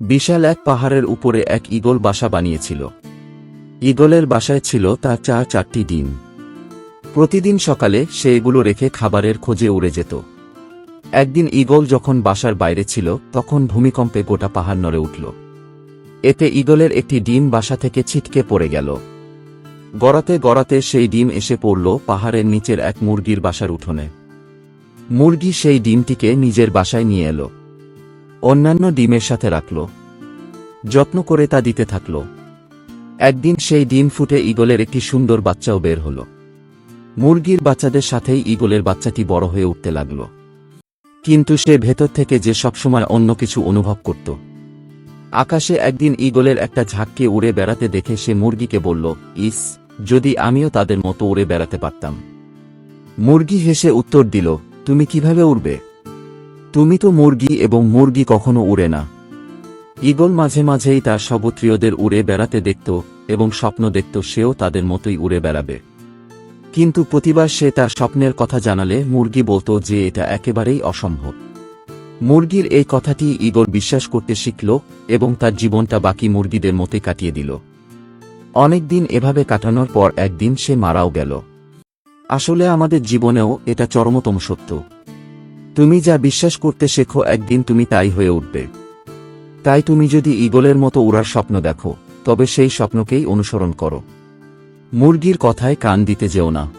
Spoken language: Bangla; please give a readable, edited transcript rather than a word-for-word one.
বিশাল এক পাহাড়ের উপরে এক ঈগল বাসা বানিয়েছিল। ঈগলের বাসায় ছিল তার 4টি ডিম। প্রতিদিন সকালে সে এগুলো রেখে খাবারের খোঁজে উড়ে যেত। একদিন ঈগল যখন বাসার বাইরে ছিল তখন ভূমিকম্পে গোটা পাহাড় নড়ে উঠল। এতে ঈগলের একটি ডিম বাসা থেকে ছিটকে পড়ে গেল। গড়াতে গড়াতে সেই ডিম এসে পড়ল পাহাড়ের নিচের এক মুরগির বাসার উঠোনে। মুরগি সেই ডিমটিকে নিজের বাসায় নিয়ে এলো। অন্যান্য ডিমের সাথে রাখল, যত্ন করে তা দিতে থাকল। একদিন সেই ডিম ফুটে ঈগলের একটি সুন্দর বাচ্চাও বের হল। মুরগির বাচ্চাদের সাথেই ঈগলের বাচ্চাটি বড় হয়ে উঠতে লাগল। কিন্তু সে ভেতর থেকে যে সবসময় অন্য কিছু অনুভব করত। আকাশে একদিন ঈগলের একটা ঝাঁককে উড়ে বেড়াতে দেখে সে মুরগিকে বলল, ইস, যদি আমিও তাদের মতো উড়ে বেড়াতে পারতাম। মুরগি হেসে উত্তর দিল, তুমি কিভাবে উড়বে? তুমি তো মুরগি এবং মুরগি কখনো উড়ে না। ঈগল মাঝে মাঝেই তার সবত্রীয়দের উড়ে বেড়াতে দেখত এবং স্বপ্ন দেখত সেও তাদের মতোই উড়ে বেড়াবে। কিন্তু প্রতিবার সে তার স্বপ্নের কথা জানালে মুরগি বলত যে এটা একেবারেই অসম্ভব। মুরগির এই কথাটি ঈগল বিশ্বাস করতে শিখল এবং তার জীবনটা বাকি মুরগিদের মতোই কাটিয়ে দিল। অনেকদিন এভাবে কাটানোর পর একদিন সে মারাও গেল। আসলে আমাদের জীবনেও এটা চরমতম সত্য। তুমি যা বিশ্বাস করতে শেখো একদিন তুমি তাই হয়ে উঠবে। তাই তুমি যদি ঈগলের মতো উড়ার স্বপ্ন দেখো, তবে সেই স্বপ্নকেই অনুসরণ করো। মুরগির কথায় কান দিতে যেও না।